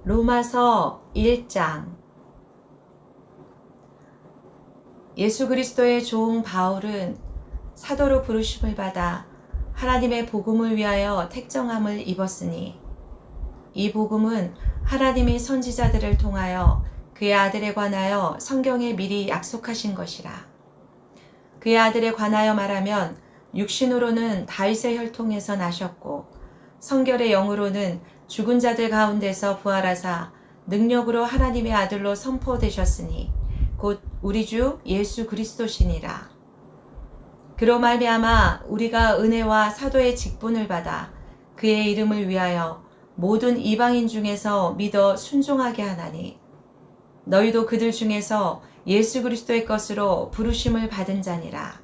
로마서 1장. 예수 그리스도의 종 바울은 사도로 부르심을 받아 하나님의 복음을 위하여 택정함을 입었으니 이 복음은 하나님이 선지자들을 통하여 그의 아들에 관하여 성경에 미리 약속하신 것이라. 그의 아들에 관하여 말하면 육신으로는 다윗의 혈통에서 나셨고 성결의 영으로는 죽은 자들 가운데서 부활하사 능력으로 하나님의 아들로 선포되셨으니 곧 우리 주 예수 그리스도시니라. 그로 말미암아 우리가 은혜와 사도의 직분을 받아 그의 이름을 위하여 모든 이방인 중에서 믿어 순종하게 하나니 너희도 그들 중에서 예수 그리스도의 것으로 부르심을 받은 자니라.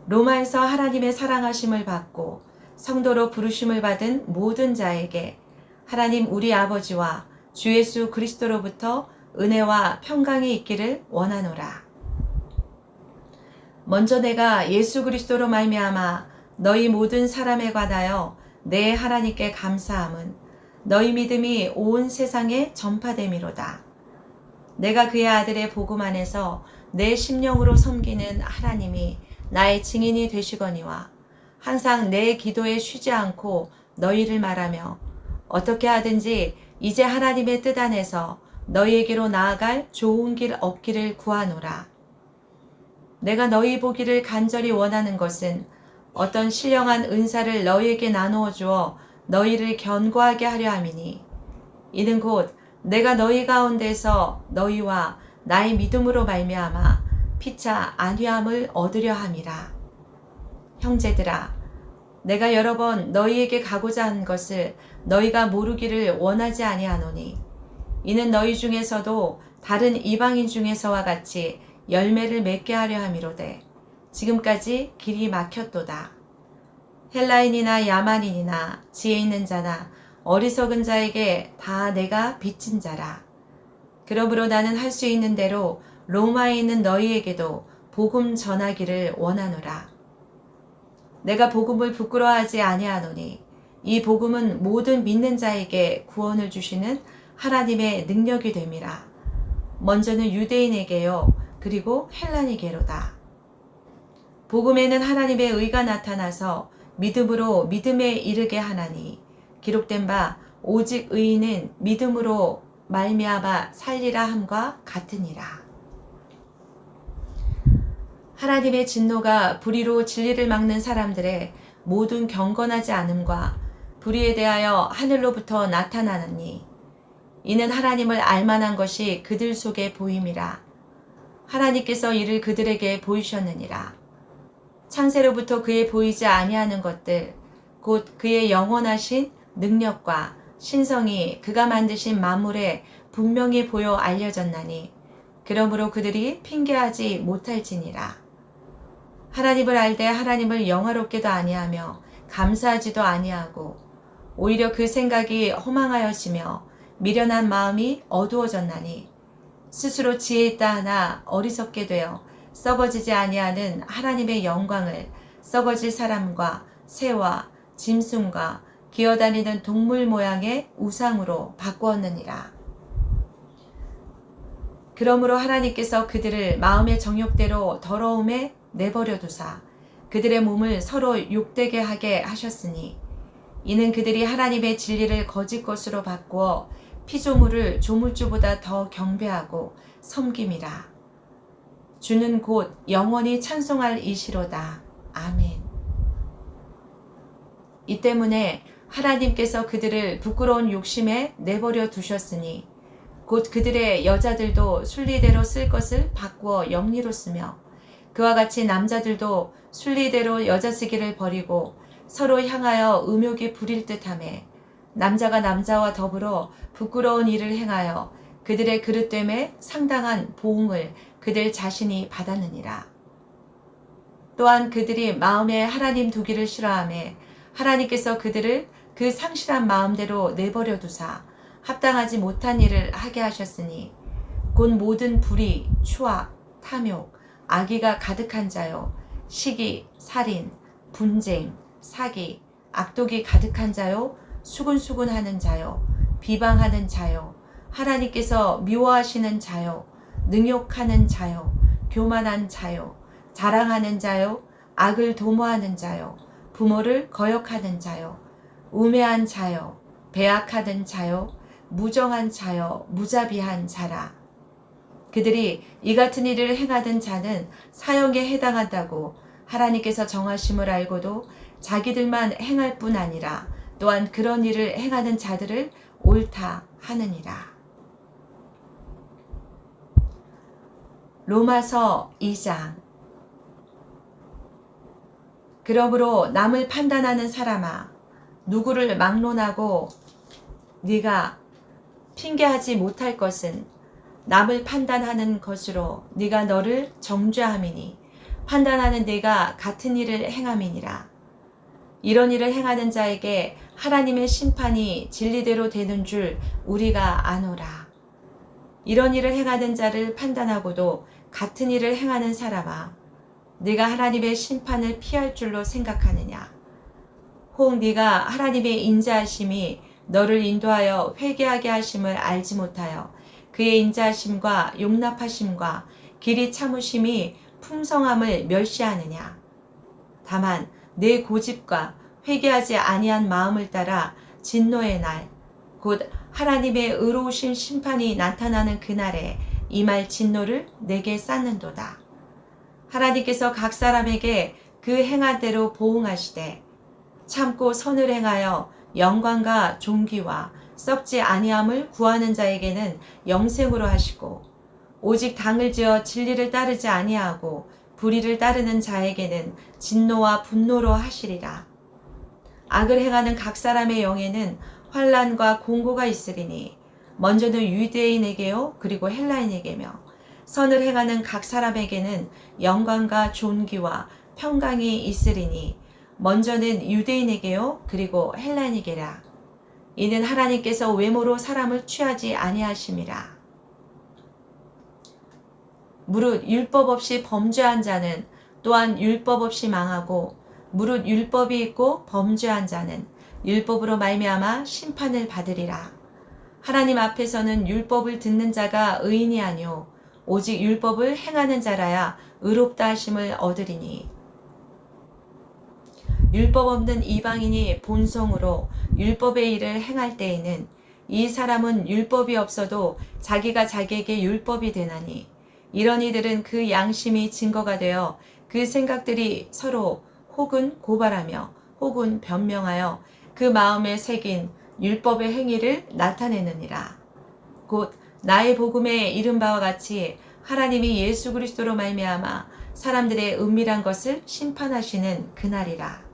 로마에서 하나님의 사랑하심을 받고 성도로 부르심을 받은 모든 자에게 하나님 우리 아버지와 주 예수 그리스도로부터 은혜와 평강이 있기를 원하노라. 먼저 내가 예수 그리스도로 말미암아 너희 모든 사람에 관하여 내 하나님께 감사함은 너희 믿음이 온 세상에 전파됨이로다. 내가 그의 아들의 복음 안에서 내 심령으로 섬기는 하나님이 나의 증인이 되시거니와 항상 내 기도에 쉬지 않고 너희를 말하며 어떻게 하든지 이제 하나님의 뜻 안에서 너희에게로 나아갈 좋은 길 얻기를 구하노라. 내가 너희 보기를 간절히 원하는 것은 어떤 신령한 은사를 너희에게 나누어 주어 너희를 견고하게 하려 함이니 이는 곧 내가 너희 가운데서 너희와 나의 믿음으로 말미암아 피차 안위함을 얻으려 함이라. 형제들아, 내가 여러 번 너희에게 가고자 한 것을 너희가 모르기를 원하지 아니하노니 이는 너희 중에서도 다른 이방인 중에서와 같이 열매를 맺게 하려 함이로되 지금까지 길이 막혔도다. 헬라인이나 야만인이나 지혜 있는 자나 어리석은 자에게 다 내가 빚진 자라. 그러므로 나는 할 수 있는 대로 로마에 있는 너희에게도 복음 전하기를 원하노라. 내가 복음을 부끄러워하지 아니하노니 이 복음은 모든 믿는 자에게 구원을 주시는 하나님의 능력이 됨이라. 먼저는 유대인에게요 그리고 헬라인에게로다. 복음에는 하나님의 의가 나타나서 믿음으로 믿음에 이르게 하나니 기록된 바 오직 의인은 믿음으로 말미암아 살리라 함과 같으니라. 하나님의 진노가 불의로 진리를 막는 사람들의 모든 경건하지 않음과 불의에 대하여 하늘로부터 나타나느니 이는 하나님을 알만한 것이 그들 속에 보임이라. 하나님께서 이를 그들에게 보이셨느니라. 창세로부터 그의 보이지 아니하는 것들 곧 그의 영원하신 능력과 신성이 그가 만드신 만물에 분명히 보여 알려졌나니 그러므로 그들이 핑계하지 못할지니라. 하나님을 알되 하나님을 영화롭게도 아니하며 감사하지도 아니하고 오히려 그 생각이 허망하여지며 미련한 마음이 어두워졌나니 스스로 지혜 있다 하나 어리석게 되어 썩어지지 아니하는 하나님의 영광을 썩어질 사람과 새와 짐승과 기어다니는 동물 모양의 우상으로 바꾸었느니라. 그러므로 하나님께서 그들을 마음의 정욕대로 더러움에 내버려 두사 그들의 몸을 서로 욕되게 하게 하셨으니 이는 그들이 하나님의 진리를 거짓 것으로 바꾸어 피조물을 조물주보다 더 경배하고 섬김이라. 주는 곧 영원히 찬송할 이시로다. 아멘. 이 때문에 하나님께서 그들을 부끄러운 욕심에 내버려 두셨으니 곧 그들의 여자들도 순리대로 쓸 것을 바꾸어 영리로 쓰며 그와 같이 남자들도 순리대로 여자 쓰기를 버리고 서로 향하여 음욕이 부릴 듯하며 남자가 남자와 더불어 부끄러운 일을 행하여 그들의 그릇됨에 상당한 보응을 그들 자신이 받았느니라. 또한 그들이 마음에 하나님 두기를 싫어하며 하나님께서 그들을 그 상실한 마음대로 내버려 두사 합당하지 못한 일을 하게 하셨으니 곧 모든 불의, 추악, 탐욕, 악의가 가득한 자요 시기, 살인, 분쟁, 사기, 악독이 가득한 자요 수군수군하는 자요 비방하는 자요, 하나님께서 미워하시는 자요, 능욕하는 자요, 교만한 자요, 자랑하는 자요, 악을 도모하는 자요, 부모를 거역하는 자요, 우매한 자요, 배악하는 자요, 무정한 자요, 무자비한 자라. 그들이 이 같은 일을 행하던 자는 사형에 해당한다고 하나님께서 정하심을 알고도 자기들만 행할 뿐 아니라 또한 그런 일을 행하는 자들을 옳다 하느니라. 로마서 2장. 그러므로 남을 판단하는 사람아, 누구를 막론하고 네가 핑계하지 못할 것은 남을 판단하는 것으로 네가 너를 정죄함이니 판단하는 네가 같은 일을 행함이니라. 이런 일을 행하는 자에게 하나님의 심판이 진리대로 되는 줄 우리가 아노라. 이런 일을 행하는 자를 판단하고도 같은 일을 행하는 사람아, 네가 하나님의 심판을 피할 줄로 생각하느냐? 혹 네가 하나님의 인자하심이 너를 인도하여 회개하게 하심을 알지 못하여 그의 인자하심과 용납하심과 길이 참으심이 풍성함을 멸시하느냐? 다만 내 고집과 회개하지 아니한 마음을 따라 진노의 날, 곧 하나님의 의로우신 심판이 나타나는 그날에 이 말 진노를 내게 쌓는도다. 하나님께서 각 사람에게 그 행한 대로 보응하시되 참고 선을 행하여 영광과 존귀와 썩지 아니함을 구하는 자에게는 영생으로 하시고, 오직 당을 지어 진리를 따르지 아니하고 불의를 따르는 자에게는 진노와 분노로 하시리라. 악을 행하는 각 사람의 영에는 환난과 공고가 있으리니 먼저는 유대인에게요 그리고 헬라인에게며, 선을 행하는 각 사람에게는 영광과 존귀와 평강이 있으리니 먼저는 유대인에게요 그리고 헬라인에게라. 이는 하나님께서 외모로 사람을 취하지 아니하심이라. 무릇 율법 없이 범죄한 자는 또한 율법 없이 망하고, 무릇 율법이 있고 범죄한 자는 율법으로 말미암아 심판을 받으리라. 하나님 앞에서는 율법을 듣는 자가 의인이 아니오 오직 율법을 행하는 자라야 의롭다 하심을 얻으리니, 율법 없는 이방인이 본성으로 율법의 일을 행할 때에는 이 사람은 율법이 없어도 자기가 자기에게 율법이 되나니, 이런 이들은 그 양심이 증거가 되어 그 생각들이 서로 혹은 고발하며 혹은 변명하여 그 마음에 새긴 율법의 행위를 나타내느니라. 곧 나의 복음에 이른 바와 같이 하나님이 예수 그리스도로 말미암아 사람들의 은밀한 것을 심판하시는 그날이라.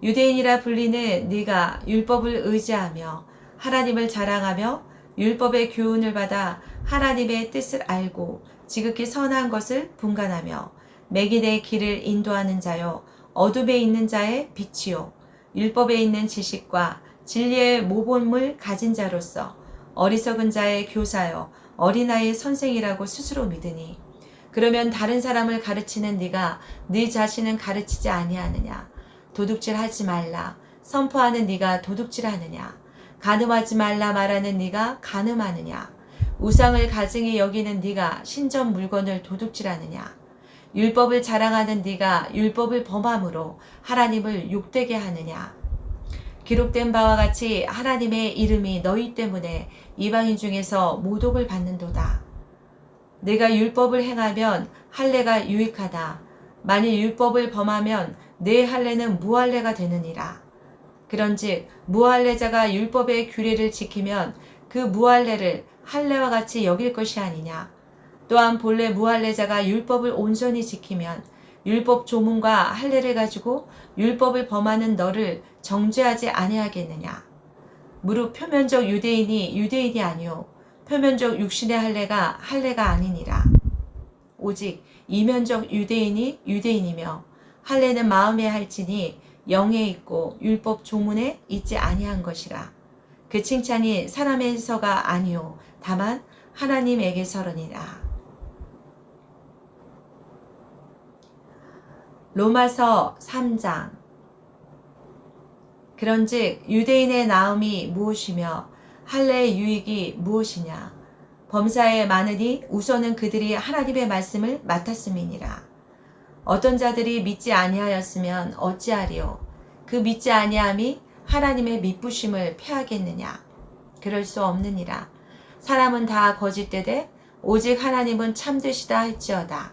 유대인이라 불리는 네가 율법을 의지하며 하나님을 자랑하며 율법의 교훈을 받아 하나님의 뜻을 알고 지극히 선한 것을 분간하며 매기의 길을 인도하는 자요 어둠에 있는 자의 빛이요 율법에 있는 지식과 진리의 모범을 가진 자로서 어리석은 자의 교사요 어린아이의 선생이라고 스스로 믿으니, 그러면 다른 사람을 가르치는 네가 네 자신은 가르치지 아니하느냐? 도둑질하지 말라 선포하는 네가 도둑질하느냐? 간음하지 말라 말하는 네가 간음하느냐? 우상을 가증히 여기는 네가 신전 물건을 도둑질하느냐? 율법을 자랑하는 네가 율법을 범함으로 하나님을 욕되게 하느냐? 기록된 바와 같이 하나님의 이름이 너희 때문에 이방인 중에서 모독을 받는도다. 내가 율법을 행하면 할례가 유익하다. 만일 율법을 범하면 내 할례는 무할례가 되느니라. 그런즉 무할례자가 율법의 규례를 지키면 그 무할례를 할례와 같이 여길 것이 아니냐. 또한 본래 무할례자가 율법을 온전히 지키면 율법 조문과 할례를 가지고 율법을 범하는 너를 정죄하지 아니하겠느냐. 무릇 표면적 유대인이 유대인이 아니요 표면적 육신의 할례가 할례가 아니니라. 오직 이면적 유대인이 유대인이며 할례는 마음에 할지니 영에 있고 율법 조문에 있지 아니한 것이라. 그 칭찬이 사람에서가 아니요 다만 하나님에게서러니라. 로마서 3장. 그런즉 유대인의 나음이 무엇이며 할례의 유익이 무엇이냐? 범사에 많으니 우선은 그들이 하나님의 말씀을 맡았음이니라. 어떤 자들이 믿지 아니하였으면 어찌하리요? 그 믿지 아니함이 하나님의 믿부심을 패하겠느냐? 그럴 수 없느니라. 사람은 다 거짓되되 오직 하나님은 참되시다 할지어다.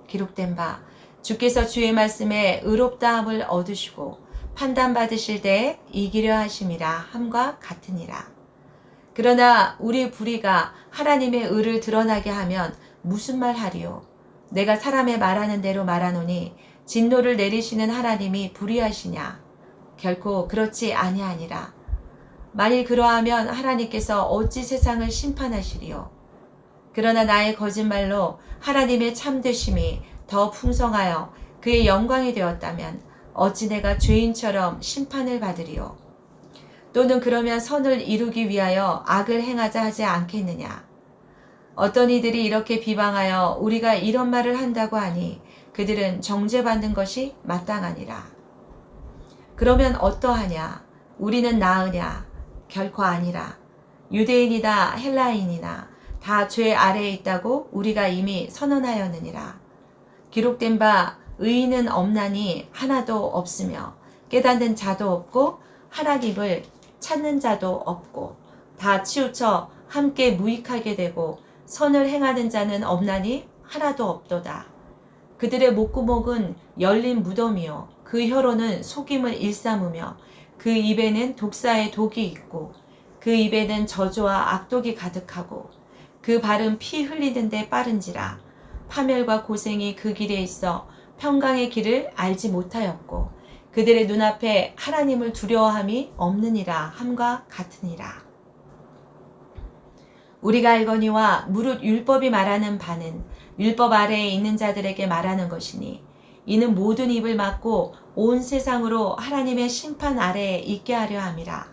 기록된 바 주께서 주의 말씀에 의롭다함을 얻으시고 판단받으실 때에 이기려 하심이라 함과 같으니라. 그러나 우리 불의가 하나님의 의를 드러나게 하면 무슨 말 하리요? 내가 사람의 말하는 대로 말하노니 진노를 내리시는 하나님이 불의하시냐? 결코 그렇지 아니하니라. 만일 그러하면 하나님께서 어찌 세상을 심판하시리요? 그러나 나의 거짓말로 하나님의 참되심이 더 풍성하여 그의 영광이 되었다면 어찌 내가 죄인처럼 심판을 받으리요? 또는 그러면 선을 이루기 위하여 악을 행하자 하지 않겠느냐? 어떤 이들이 이렇게 비방하여 우리가 이런 말을 한다고 하니 그들은 정죄받는 것이 마땅하니라. 그러면 어떠하냐? 우리는 나으냐? 결코 아니라. 유대인이다 헬라인이나 다 죄 아래에 있다고 우리가 이미 선언하였느니라. 기록된 바 의인은 없나니 하나도 없으며 깨닫는 자도 없고 하나님을 찾는 자도 없고 다 치우쳐 함께 무익하게 되고 선을 행하는 자는 없나니 하나도 없도다. 그들의 목구멍은 열린 무덤이요 그 혀로는 속임을 일삼으며 그 입에는 독사의 독이 있고 그 입에는 저주와 악독이 가득하고 그 발은 피 흘리는데 빠른지라. 파멸과 고생이 그 길에 있어 평강의 길을 알지 못하였고 그들의 눈앞에 하나님을 두려워함이 없느니라 함과 같으니라. 우리가 알거니와 무릇 율법이 말하는 바는 율법 아래에 있는 자들에게 말하는 것이니 이는 모든 입을 막고 온 세상으로 하나님의 심판 아래에 있게 하려 함이라.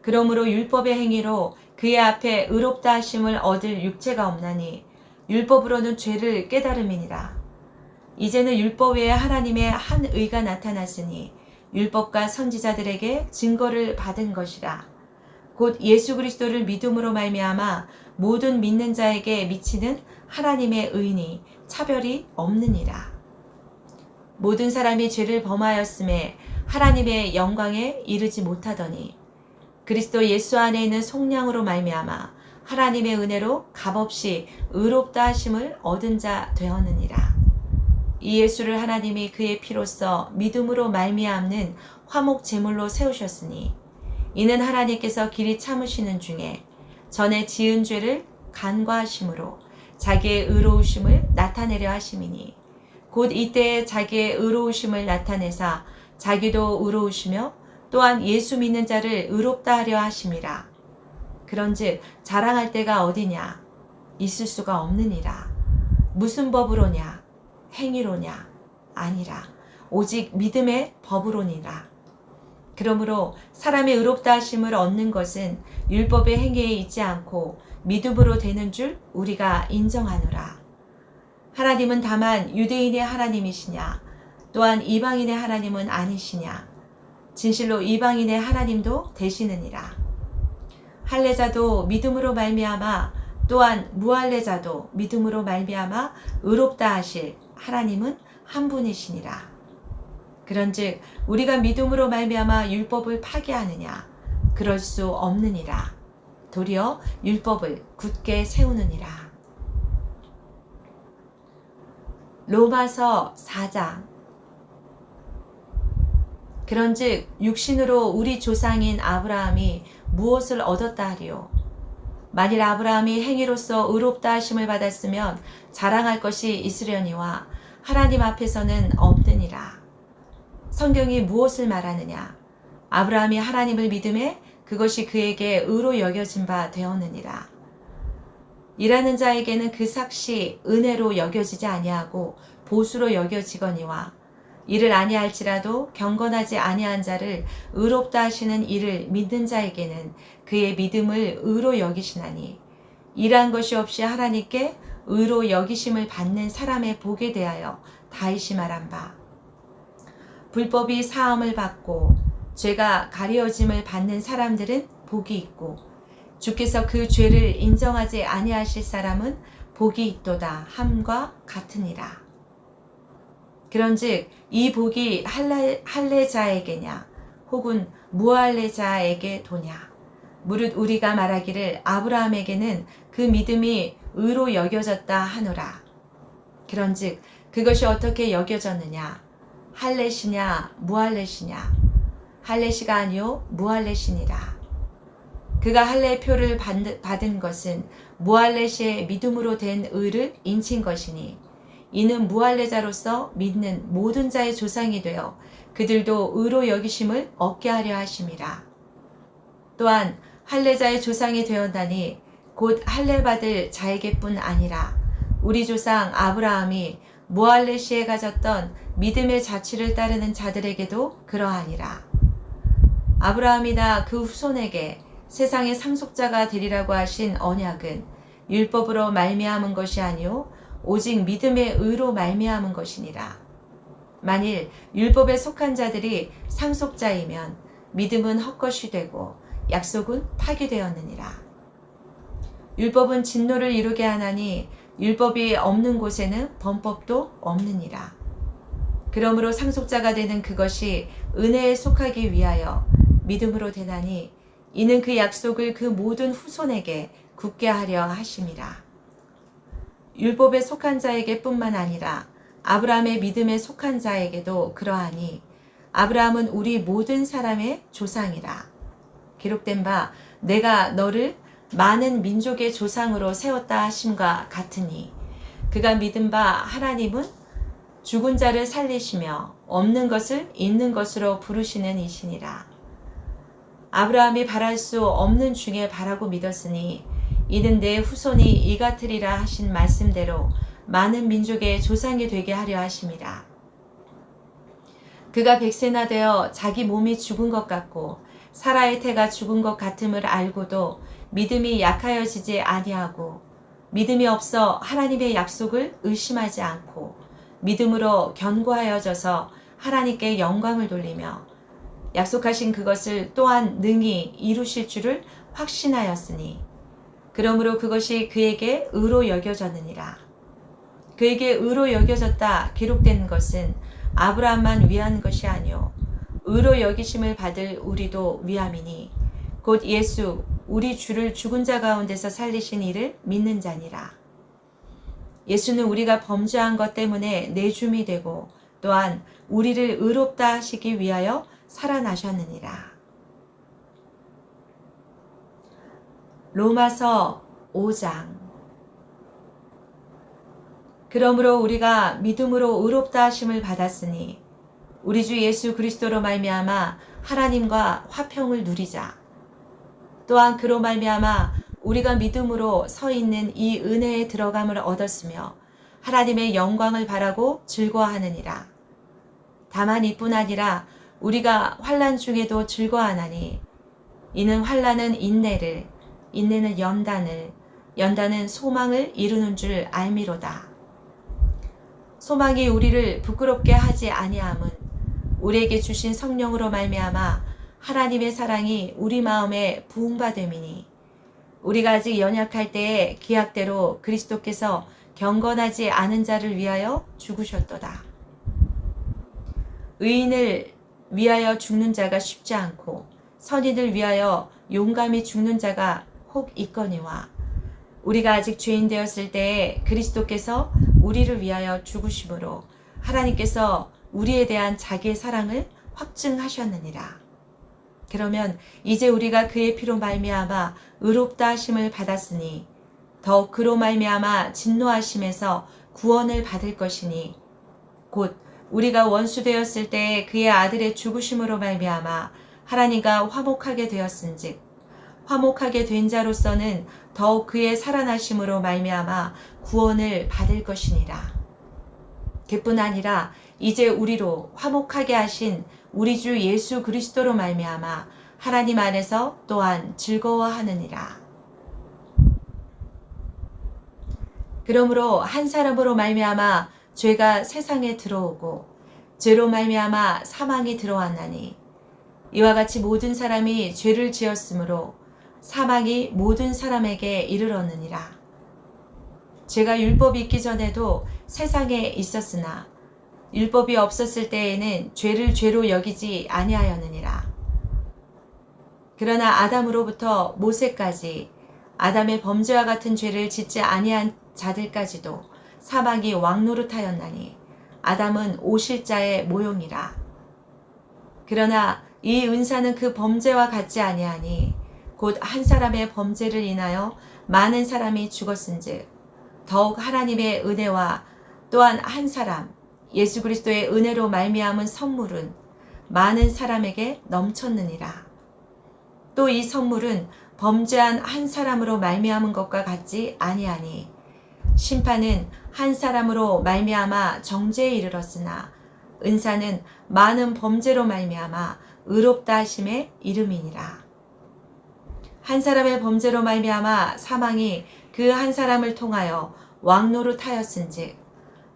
그러므로 율법의 행위로 그의 앞에 의롭다 하심을 얻을 육체가 없나니 율법으로는 죄를 깨달음이니라. 이제는 율법 외에 하나님의 한 의가 나타났으니 율법과 선지자들에게 증거를 받은 것이라. 곧 예수 그리스도를 믿음으로 말미암아 모든 믿는 자에게 미치는 하나님의 의니 차별이 없느니라. 모든 사람이 죄를 범하였음에 하나님의 영광에 이르지 못하더니 그리스도 예수 안에 있는 속량으로 말미암아 하나님의 은혜로 값없이 의롭다 하심을 얻은 자 되었느니라. 이 예수를 하나님이 그의 피로써 믿음으로 말미암는 화목 제물로 세우셨으니 이는 하나님께서 길이 참으시는 중에 전에 지은 죄를 간과하심으로 자기의 의로우심을 나타내려 하심이니 곧 이때에 자기의 의로우심을 나타내사 자기도 의로우시며 또한 예수 믿는 자를 의롭다 하려 하심이라. 그런즉 자랑할 데가 어디냐? 있을 수가 없느니라. 무슨 법으로냐? 행위로냐? 아니라 오직 믿음의 법으로니라. 그러므로 사람의 의롭다 하심을 얻는 것은 율법의 행위에 있지 않고 믿음으로 되는 줄 우리가 인정하노라. 하나님은 다만 유대인의 하나님이시냐? 또한 이방인의 하나님은 아니시냐? 진실로 이방인의 하나님도 되시느니라. 할례자도 믿음으로 말미암아 또한 무할례자도 믿음으로 말미암아 의롭다 하실 하나님은 한 분이시니라. 그런즉 우리가 믿음으로 말미암아 율법을 파기하느냐? 그럴 수 없느니라. 도리어 율법을 굳게 세우느니라. 로마서 4장. 그런즉 육신으로 우리 조상인 아브라함이 무엇을 얻었다 하리요? 만일 아브라함이 행위로서 의롭다 하심을 받았으면 자랑할 것이 있으려니와 하나님 앞에서는 없느니라. 성경이 무엇을 말하느냐? 아브라함이 하나님을 믿음에 그것이 그에게 의로 여겨진 바 되었느니라. 일하는 자에게는 그 삭시 은혜로 여겨지지 아니하고 보수로 여겨지거니와 이를 아니할지라도 경건하지 아니한 자를 의롭다 하시는 이를 믿는 자에게는 그의 믿음을 의로 여기시나니 일한 것이 없이 하나님께 의로 여기심을 받는 사람의 복에 대하여 다윗이 말한 바 불법이 사함을 받고 죄가 가려짐을 받는 사람들은 복이 있고 주께서 그 죄를 인정하지 아니하실 사람은 복이 있도다 함과 같으니라. 그런즉 이 복이 할례자에게냐 혹은 무할례자에게 도냐. 무릇 우리가 말하기를 아브라함에게는 그 믿음이 의로 여겨졌다 하노라. 그런즉 그것이 어떻게 여겨졌느냐. 할례시냐 무할례시냐. 할례시가 아니요 무할례시니라. 그가 할례표를 받은 것은 무할례시의 믿음으로 된 의를 인친 것이니 이는 무할례자로서 믿는 모든 자의 조상이 되어 그들도 의로 여기심을 얻게 하려 하심이라. 또한 할례자의 조상이 되었다니 곧 할례받을 자에게뿐 아니라 우리 조상 아브라함이 무할례시에 가졌던 믿음의 자취를 따르는 자들에게도 그러하니라. 아브라함이나 그 후손에게 세상의 상속자가 되리라고 하신 언약은 율법으로 말미암은 것이 아니요 오직 믿음의 의로 말미암은 것이니라. 만일 율법에 속한 자들이 상속자이면 믿음은 헛것이 되고 약속은 파기되었느니라. 율법은 진노를 이루게 하나니 율법이 없는 곳에는 범법도 없느니라. 그러므로 상속자가 되는 그것이 은혜에 속하기 위하여 믿음으로 되나니 이는 그 약속을 그 모든 후손에게 굳게 하려 하심이라. 율법에 속한 자에게 뿐만 아니라 아브라함의 믿음에 속한 자에게도 그러하니 아브라함은 우리 모든 사람의 조상이라. 기록된 바 내가 너를 많은 민족의 조상으로 세웠다 하심과 같으니 그가 믿은 바 하나님은 죽은 자를 살리시며 없는 것을 있는 것으로 부르시는 이시니라. 아브라함이 바랄 수 없는 중에 바라고 믿었으니 이는 내 후손이 이 같으리라 하신 말씀대로 많은 민족의 조상이 되게 하려 하심이라. 그가 백세나 되어 자기 몸이 죽은 것 같고 사라의 태가 죽은 것 같음을 알고도 믿음이 약하여지지 아니하고 믿음이 없어 하나님의 약속을 의심하지 않고 믿음으로 견고하여져서 하나님께 영광을 돌리며 약속하신 그것을 또한 능히 이루실 줄을 확신하였으니 그러므로 그것이 그에게 의로 여겨졌느니라. 그에게 의로 여겨졌다 기록된 것은 아브라함만 위한 것이 아니요 의로 여기심을 받을 우리도 위함이니 곧 예수 우리 주를 죽은 자 가운데서 살리신 이를 믿는 자니라. 예수는 우리가 범죄한 것 때문에 내줌이 되고 또한 우리를 의롭다 하시기 위하여 살아나셨느니라. 로마서 5장. 그러므로 우리가 믿음으로 의롭다 하심을 받았으니 우리 주 예수 그리스도로 말미암아 하나님과 화평을 누리자. 또한 그로 말미암아 우리가 믿음으로 서 있는 이 은혜에 들어감을 얻었으며 하나님의 영광을 바라고 즐거워하느니라. 다만 이뿐 아니라 우리가 환난 중에도 즐거워하나니 이는 환난은 인내를, 인내는 연단을, 연단은 소망을 이루는 줄 알미로다. 소망이 우리를 부끄럽게 하지 아니함은 우리에게 주신 성령으로 말미암아 하나님의 사랑이 우리 마음에 부응받음이니 우리가 아직 연약할 때에 기약대로 그리스도께서 경건하지 않은 자를 위하여 죽으셨도다. 의인을 위하여 죽는 자가 쉽지 않고 선인을 위하여 용감히 죽는 자가 혹 있거니와 우리가 아직 죄인 되었을 때에 그리스도께서 우리를 위하여 죽으심으로 하나님께서 우리에 대한 자기의 사랑을 확증하셨느니라. 그러면 이제 우리가 그의 피로 말미암아 의롭다 하심을 받았으니 더욱 그로 말미암아 진노하심에서 구원을 받을 것이니 곧 우리가 원수 되었을 때에 그의 아들의 죽으심으로 말미암아 하나님과 화목하게 되었은즉 화목하게 된 자로서는 더욱 그의 살아나심으로 말미암아 구원을 받을 것이니라. 그뿐 아니라 이제 우리로 화목하게 하신 우리 주 예수 그리스도로 말미암아 하나님 안에서 또한 즐거워하느니라. 그러므로 한 사람으로 말미암아 죄가 세상에 들어오고 죄로 말미암아 사망이 들어왔나니 이와 같이 모든 사람이 죄를 지었으므로 사망이 모든 사람에게 이르렀느니라. 죄가 율법이 있기 전에도 세상에 있었으나 율법이 없었을 때에는 죄를 죄로 여기지 아니하였느니라. 그러나 아담으로부터 모세까지 아담의 범죄와 같은 죄를 짓지 아니한 자들까지도 사망이 왕노릇하였나니 아담은 오실자의 모형이라. 그러나 이 은사는 그 범죄와 같지 아니하니 곧 한 사람의 범죄를 인하여 많은 사람이 죽었은즉 더욱 하나님의 은혜와 또한 한 사람 예수 그리스도의 은혜로 말미암은 선물은 많은 사람에게 넘쳤느니라. 또 이 선물은 범죄한 한 사람으로 말미암은 것과 같지 아니하니 심판은 한 사람으로 말미암아 정죄에 이르렀으나 은사는 많은 범죄로 말미암아 의롭다 하심에 이름이니라. 한 사람의 범죄로 말미암아 사망이 그 한 사람을 통하여 왕노릇하였은즉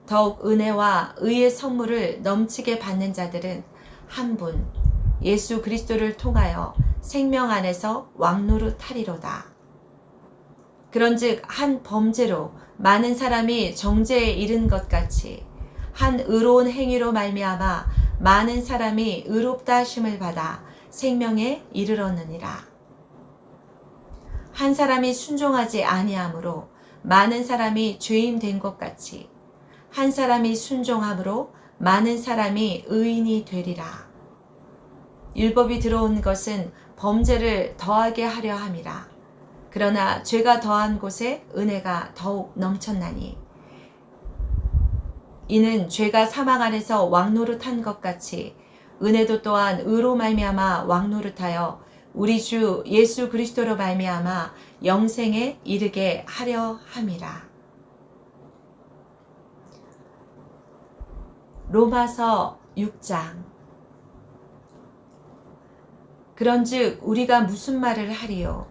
더욱 은혜와 의의 선물을 넘치게 받는 자들은 한 분 예수 그리스도를 통하여 생명 안에서 왕노릇하리로다. 그런즉 한 범죄로 많은 사람이 정죄에 이른 것 같이 한 의로운 행위로 말미암아 많은 사람이 의롭다 하심을 받아 생명에 이르렀느니라. 한 사람이 순종하지 아니함으로 많은 사람이 죄인 된 것 같이 한 사람이 순종함으로 많은 사람이 의인이 되리라. 율법이 들어온 것은 범죄를 더하게 하려 함이라. 그러나 죄가 더한 곳에 은혜가 더욱 넘쳤나니 이는 죄가 사망 안에서 왕노릇한 것 같이 은혜도 또한 의로 말미암아 왕노릇하여 우리 주 예수 그리스도로 말미암아 영생에 이르게 하려 함이라. 로마서 6장. 그런즉 우리가 무슨 말을 하리요?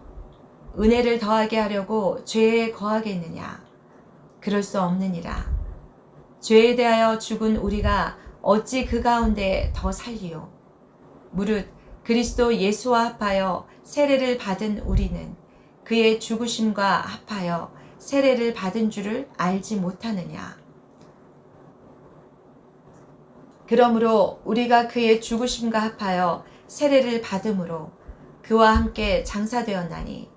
은혜를 더하게 하려고 죄에 거하겠느냐? 그럴 수 없느니라. 죄에 대하여 죽은 우리가 어찌 그 가운데 더 살리요? 무릇 그리스도 예수와 합하여 세례를 받은 우리는 그의 죽으심과 합하여 세례를 받은 줄을 알지 못하느냐? 그러므로 우리가 그의 죽으심과 합하여 세례를 받음으로 그와 함께 장사되었나니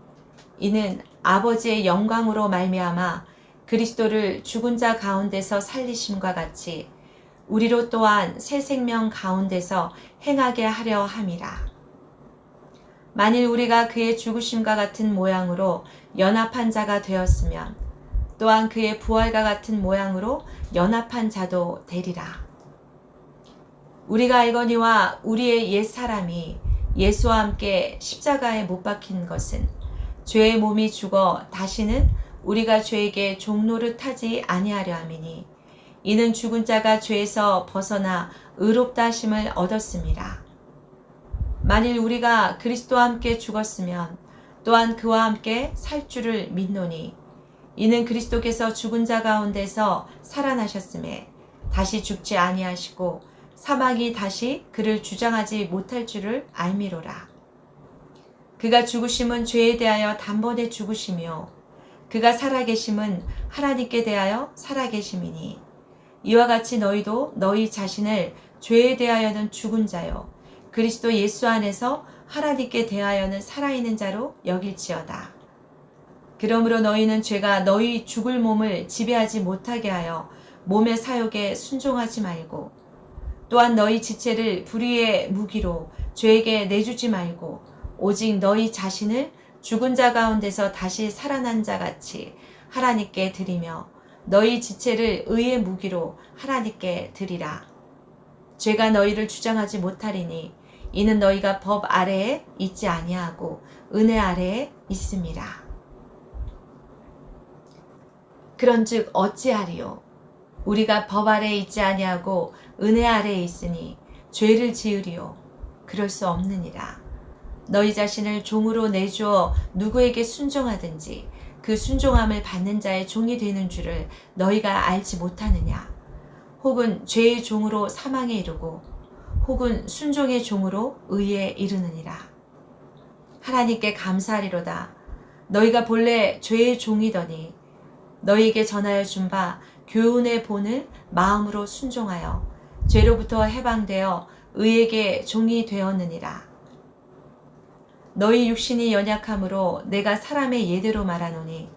이는 아버지의 영광으로 말미암아 그리스도를 죽은 자 가운데서 살리심과 같이 우리로 또한 새 생명 가운데서 행하게 하려 함이라. 만일 우리가 그의 죽으심과 같은 모양으로 연합한 자가 되었으면 또한 그의 부활과 같은 모양으로 연합한 자도 되리라. 우리가 알거니와 우리의 옛 사람이 예수와 함께 십자가에 못 박힌 것은 죄의 몸이 죽어 다시는 우리가 죄에게 종노릇하지 아니하려 함이니 이는 죽은 자가 죄에서 벗어나 의롭다 하심을 얻었습니다. 만일 우리가 그리스도와 함께 죽었으면 또한 그와 함께 살 줄을 믿노니 이는 그리스도께서 죽은 자 가운데서 살아나셨음에 다시 죽지 아니하시고 사망이 다시 그를 주장하지 못할 줄을 알미로라. 그가 죽으심은 죄에 대하여 단번에 죽으시며 그가 살아계심은 하나님께 대하여 살아계심이니 이와 같이 너희도 너희 자신을 죄에 대하여는 죽은 자요 그리스도 예수 안에서 하나님께 대하여는 살아있는 자로 여길지어다. 그러므로 너희는 죄가 너희 죽을 몸을 지배하지 못하게 하여 몸의 사욕에 순종하지 말고 또한 너희 지체를 불의의 무기로 죄에게 내주지 말고 오직 너희 자신을 죽은 자 가운데서 다시 살아난 자 같이 하나님께 드리며 너희 지체를 의의 무기로 하나님께 드리라. 죄가 너희를 주장하지 못하리니 이는 너희가 법 아래에 있지 아니하고 은혜 아래에 있음이라. 그런즉 어찌하리요? 우리가 법 아래에 있지 아니하고 은혜 아래에 있으니 죄를 지으리요? 그럴 수 없느니라. 너희 자신을 종으로 내주어 누구에게 순종하든지 그 순종함을 받는 자의 종이 되는 줄을 너희가 알지 못하느냐? 혹은 죄의 종으로 사망에 이르고 혹은 순종의 종으로 의에 이르느니라. 하나님께 감사하리로다. 너희가 본래 죄의 종이더니 너희에게 전하여 준 바 교훈의 본을 마음으로 순종하여 죄로부터 해방되어 의에게 종이 되었느니라. 너희 육신이 연약함으로 내가 사람의 예대로 말하노니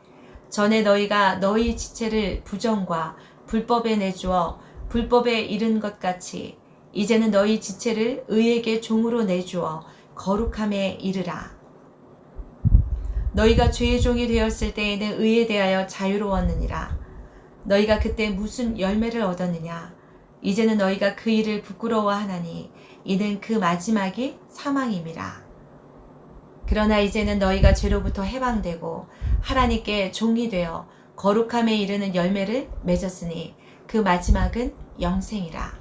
전에 너희가 너희 지체를 부정과 불법에 내주어 불법에 이른 것 같이 이제는 너희 지체를 의에게 종으로 내주어 거룩함에 이르라. 너희가 죄의 종이 되었을 때에는 의에 대하여 자유로웠느니라. 너희가 그때 무슨 열매를 얻었느냐? 이제는 너희가 그 일을 부끄러워하나니 이는 그 마지막이 사망임이라. 그러나 이제는 너희가 죄로부터 해방되고 하나님께 종이 되어 거룩함에 이르는 열매를 맺었으니 그 마지막은 영생이라.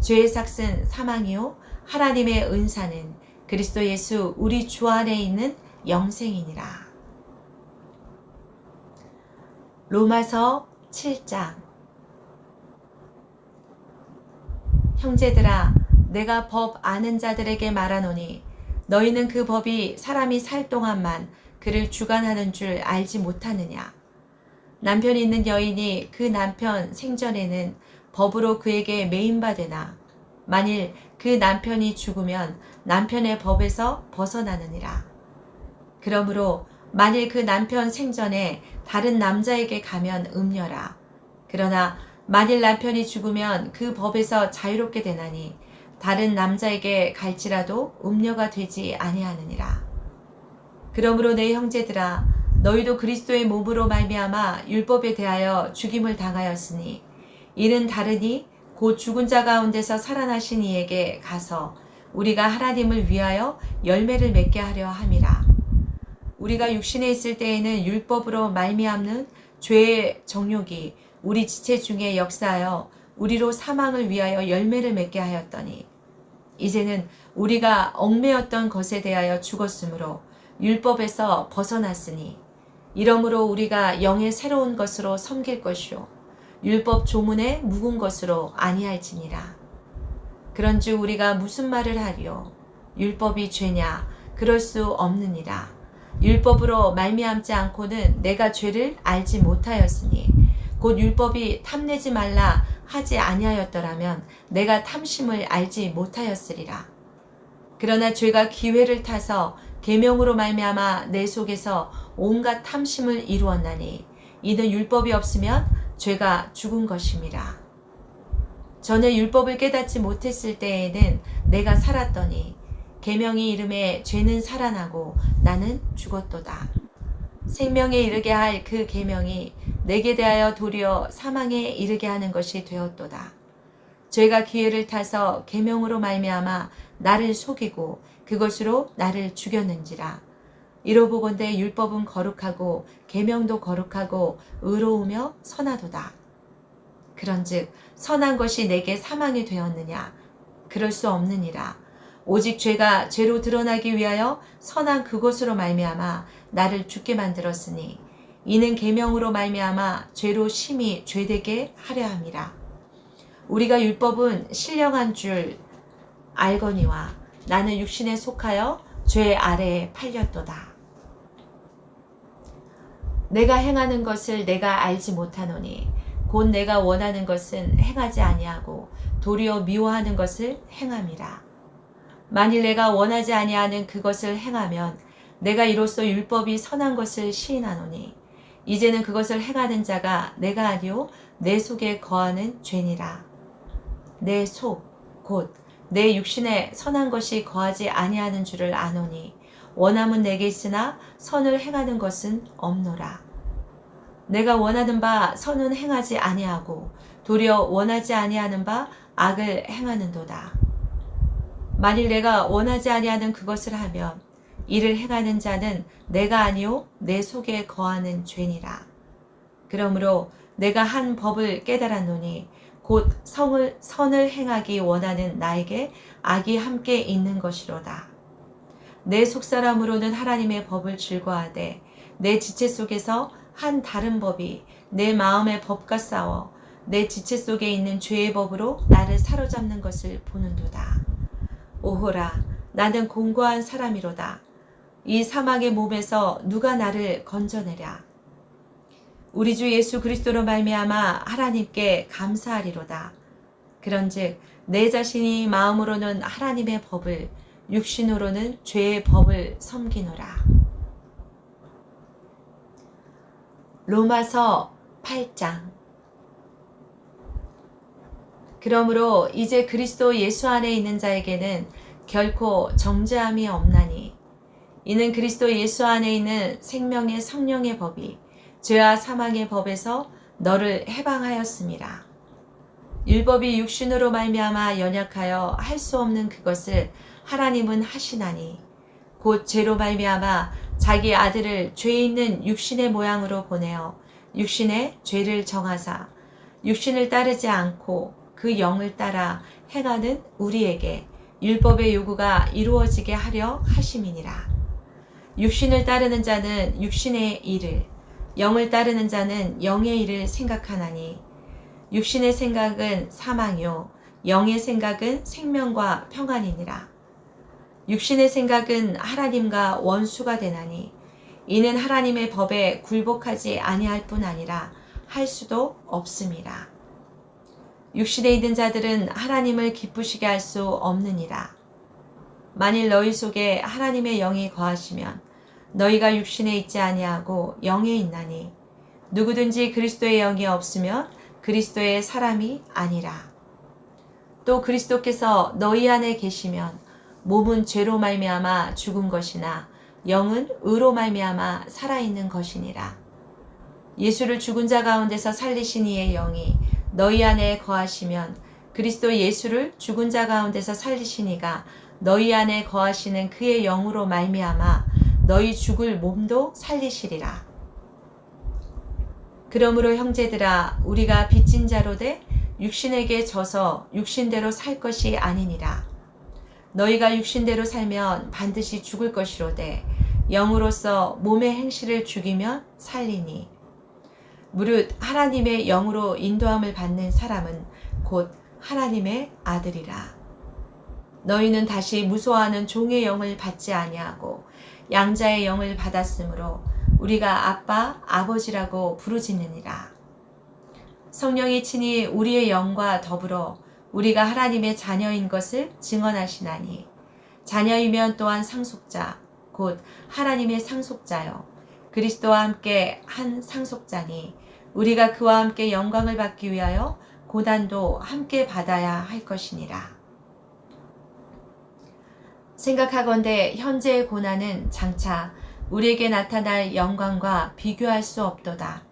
죄의 삭은 사망이요 하나님의 은사는 그리스도 예수 우리 주 안에 있는 영생이니라. 로마서 7장. 형제들아, 내가 법 아는 자들에게 말하노니 너희는 그 법이 사람이 살 동안만 그를 주관하는 줄 알지 못하느냐. 남편이 있는 여인이 그 남편 생전에는 법으로 그에게 매인바되나 만일 그 남편이 죽으면 남편의 법에서 벗어나느니라. 그러므로 만일 그 남편 생전에 다른 남자에게 가면 음녀라. 그러나 만일 남편이 죽으면 그 법에서 자유롭게 되나니 다른 남자에게 갈지라도 음녀가 되지 아니하느니라. 그러므로 내 형제들아, 너희도 그리스도의 몸으로 말미암아 율법에 대하여 죽임을 당하였으니 이는 다르니 곧 죽은 자 가운데서 살아나신 이에게 가서 우리가 하나님을 위하여 열매를 맺게 하려 함이라. 우리가 육신에 있을 때에는 율법으로 말미암는 죄의 정욕이 우리 지체 중에 역사하여 우리로 사망을 위하여 열매를 맺게 하였더니 이제는 우리가 얽매였던 것에 대하여 죽었으므로 율법에서 벗어났으니 이러므로 우리가 영의 새로운 것으로 섬길 것이요 율법 조문의 묵은 것으로 아니할지니라. 그런즉 우리가 무슨 말을 하리요? 율법이 죄냐? 그럴 수 없느니라. 율법으로 말미암지 않고는 내가 죄를 알지 못하였으니 곧 율법이 탐내지 말라 하지 아니하였더라면 내가 탐심을 알지 못하였으리라. 그러나 죄가 기회를 타서 계명으로 말미암아 내 속에서 온갖 탐심을 이루었나니 이는 율법이 없으면 죄가 죽은 것임이라. 전에 율법을 깨닫지 못했을 때에는 내가 살았더니 계명이 이름에 죄는 살아나고 나는 죽었도다. 생명에 이르게 할 그 계명이 내게 대하여 도리어 사망에 이르게 하는 것이 되었도다. 죄가 기회를 타서 계명으로 말미암아 나를 속이고 그것으로 나를 죽였는지라. 이로보건대 율법은 거룩하고 계명도 거룩하고 의로우며 선하도다. 그런즉 선한 것이 내게 사망이 되었느냐? 그럴 수 없느니라. 오직 죄가 죄로 드러나기 위하여 선한 그것으로 말미암아 나를 죽게 만들었으니 이는 계명으로 말미암아 죄로 심히 죄되게 하려 함이라. 우리가 율법은 신령한 줄 알거니와 나는 육신에 속하여 죄 아래에 팔렸도다. 내가 행하는 것을 내가 알지 못하노니 곧 내가 원하는 것은 행하지 아니하고 도리어 미워하는 것을 행함이라. 만일 내가 원하지 아니하는 그것을 행하면 내가 이로써 율법이 선한 것을 시인하노니 이제는 그것을 행하는 자가 내가 아니오 내 속에 거하는 죄니라. 내 속, 곧 내 육신에 선한 것이 거하지 아니하는 줄을 아노니 원함은 내게 있으나 선을 행하는 것은 없노라. 내가 원하는 바 선은 행하지 아니하고 도리어 원하지 아니하는 바 악을 행하는도다. 만일 내가 원하지 아니하는 그것을 하면 이를 행하는 자는 내가 아니오 내 속에 거하는 죄니라. 그러므로 내가 한 법을 깨달았노니 곧 선을 행하기 원하는 나에게 악이 함께 있는 것이로다. 내 속사람으로는 하나님의 법을 즐거워하되 내 지체 속에서 한 다른 법이 내 마음의 법과 싸워 내 지체 속에 있는 죄의 법으로 나를 사로잡는 것을 보는도다. 오호라, 나는 공고한 사람이로다. 이 사망의 몸에서 누가 나를 건져내랴. 우리 주 예수 그리스도로 말미암아 하나님께 감사하리로다. 그런즉 내 자신이 마음으로는 하나님의 법을, 육신으로는 죄의 법을 섬기노라. 로마서 8장. 그러므로 이제 그리스도 예수 안에 있는 자에게는 결코 정죄함이 없나니, 이는 그리스도 예수 안에 있는 생명의 성령의 법이 죄와 사망의 법에서 너를 해방하였음이라. 율법이 육신으로 말미암아 연약하여 할 수 없는 그것을 하나님은 하시나니, 곧 죄로 말미암아 자기 아들을 죄 있는 육신의 모양으로 보내어 육신의 죄를 정하사 육신을 따르지 않고 그 영을 따라 행하는 우리에게 율법의 요구가 이루어지게 하려 하심이니라. 육신을 따르는 자는 육신의 일을, 영을 따르는 자는 영의 일을 생각하나니, 육신의 생각은 사망이요 영의 생각은 생명과 평안이니라. 육신의 생각은 하나님과 원수가 되나니, 이는 하나님의 법에 굴복하지 아니할 뿐 아니라 할 수도 없음이라. 육신에 있는 자들은 하나님을 기쁘시게 할 수 없느니라. 만일 너희 속에 하나님의 영이 거하시면 너희가 육신에 있지 아니하고 영에 있나니, 누구든지 그리스도의 영이 없으면 그리스도의 사람이 아니라. 또 그리스도께서 너희 안에 계시면 몸은 죄로 말미암아 죽은 것이나 영은 의로 말미암아 살아있는 것이니라. 예수를 죽은 자 가운데서 살리신 이의 영이 너희 안에 거하시면 그리스도 예수를 죽은 자 가운데서 살리신 이가 너희 안에 거하시는 그의 영으로 말미암아 너희 죽을 몸도 살리시리라. 그러므로 형제들아, 우리가 빚진 자로 돼 육신에게 져서 육신대로 살 것이 아니니라. 너희가 육신대로 살면 반드시 죽을 것이로되 영으로서 몸의 행실을 죽이면 살리니, 무릇 하나님의 영으로 인도함을 받는 사람은 곧 하나님의 아들이라. 너희는 다시 무소하는 종의 영을 받지 아니하고 양자의 영을 받았으므로 우리가 아빠, 아버지라고 부르짖느니라. 성령이 친히 우리의 영과 더불어 우리가 하나님의 자녀인 것을 증언하시나니, 자녀이면 또한 상속자, 곧 하나님의 상속자요 그리스도와 함께 한 상속자니, 우리가 그와 함께 영광을 받기 위하여 고난도 함께 받아야 할 것이니라. 생각하건대 현재의 고난은 장차 우리에게 나타날 영광과 비교할 수 없도다.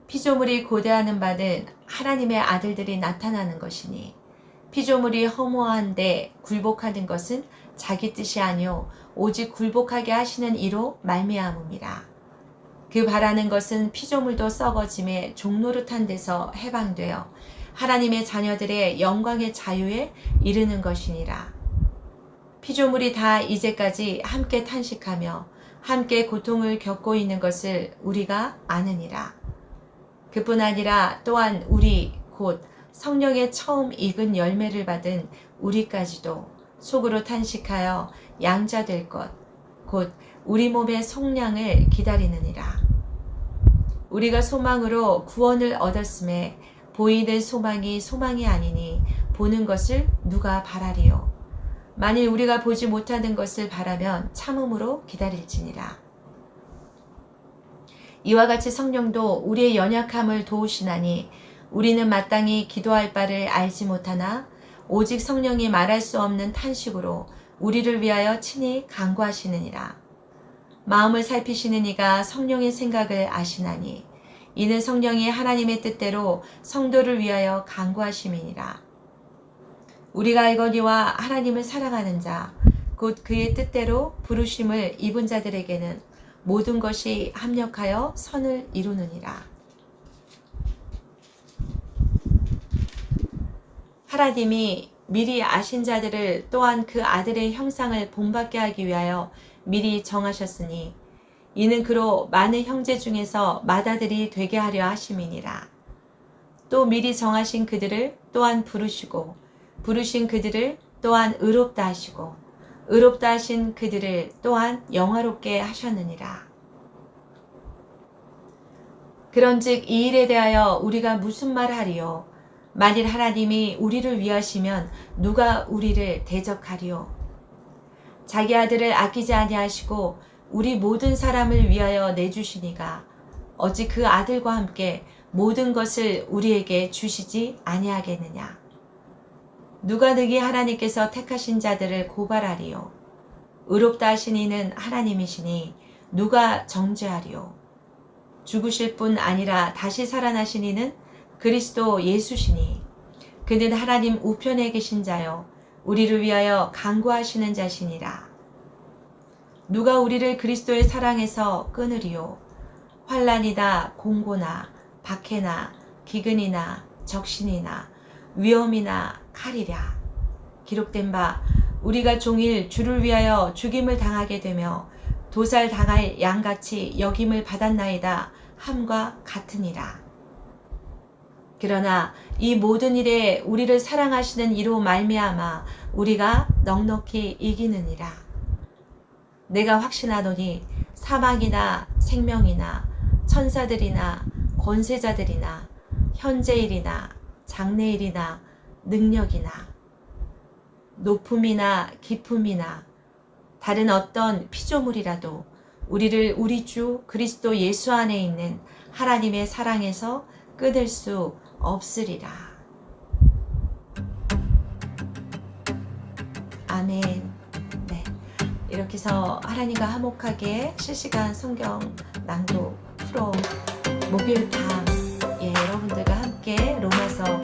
피조물이 고대하는 바는 하나님의 아들들이 나타나는 것이니, 피조물이 허무한데 굴복하는 것은 자기 뜻이 아니요 오직 굴복하게 하시는 이로 말미암음이라. 그 바라는 것은 피조물도 썩어짐에 종노릇한 데서 해방되어 하나님의 자녀들의 영광의 자유에 이르는 것이니라. 피조물이 다 이제까지 함께 탄식하며 함께 고통을 겪고 있는 것을 우리가 아느니라. 그뿐 아니라 또한 우리 곧 성령의 처음 익은 열매를 받은 우리까지도 속으로 탄식하여 양자될 것, 곧 우리 몸의 속량을 기다리느니라. 우리가 소망으로 구원을 얻었음에 보이는 소망이 소망이 아니니 보는 것을 누가 바라리요. 만일 우리가 보지 못하는 것을 바라면 참음으로 기다릴지니라. 이와 같이 성령도 우리의 연약함을 도우시나니, 우리는 마땅히 기도할 바를 알지 못하나 오직 성령이 말할 수 없는 탄식으로 우리를 위하여 친히 간구하시느니라. 마음을 살피시는 이가 성령의 생각을 아시나니, 이는 성령이 하나님의 뜻대로 성도를 위하여 간구하심이니라. 우리가 알거니와 하나님을 사랑하는 자, 곧 그의 뜻대로 부르심을 입은 자들에게는 모든 것이 합력하여 선을 이루느니라. 하나님이 미리 아신 자들을 또한 그 아들의 형상을 본받게 하기 위하여 미리 정하셨으니, 이는 그로 많은 형제 중에서 맏아들이 되게 하려 하심이니라. 또 미리 정하신 그들을 또한 부르시고 부르신 그들을 또한 의롭다 하시고 의롭다 하신 그들을 또한 영화롭게 하셨느니라. 그런즉 이 일에 대하여 우리가 무슨 말하리요? 만일 하나님이 우리를 위하시면 누가 우리를 대적하리요? 자기 아들을 아끼지 아니하시고 우리 모든 사람을 위하여 내주시니가 어찌 그 아들과 함께 모든 것을 우리에게 주시지 아니하겠느냐? 누가 능히 하나님께서 택하신 자들을 고발하리요? 의롭다 하신 이는 하나님이시니 누가 정죄하리요? 죽으실 뿐 아니라 다시 살아나신 이는 그리스도 예수시니 그는 하나님 우편에 계신 자요 우리를 위하여 간구하시는 자시니라. 누가 우리를 그리스도의 사랑에서 끊으리요? 환난이나 공고나 박해나 기근이나 적신이나 위험이나 칼이랴. 기록된 바 우리가 종일 주를 위하여 죽임을 당하게 되며 도살 당할 양같이 여김을 받았나이다 함과 같으니라. 그러나 이 모든 일에 우리를 사랑하시는 이로 말미암아 우리가 넉넉히 이기느니라. 내가 확신하노니 사망이나 생명이나 천사들이나 권세자들이나 현재일이나 장래일이나 능력이나 높음이나 깊음이나 다른 어떤 피조물이라도 우리를 우리 주 그리스도 예수 안에 있는 하나님의 사랑에서 끊을 수 없으리라. 아멘. 네, 이렇게 해서 하나님과 화목하게 실시간 성경 낭독 프로 목요일 밤 여러분들과 함께 로마서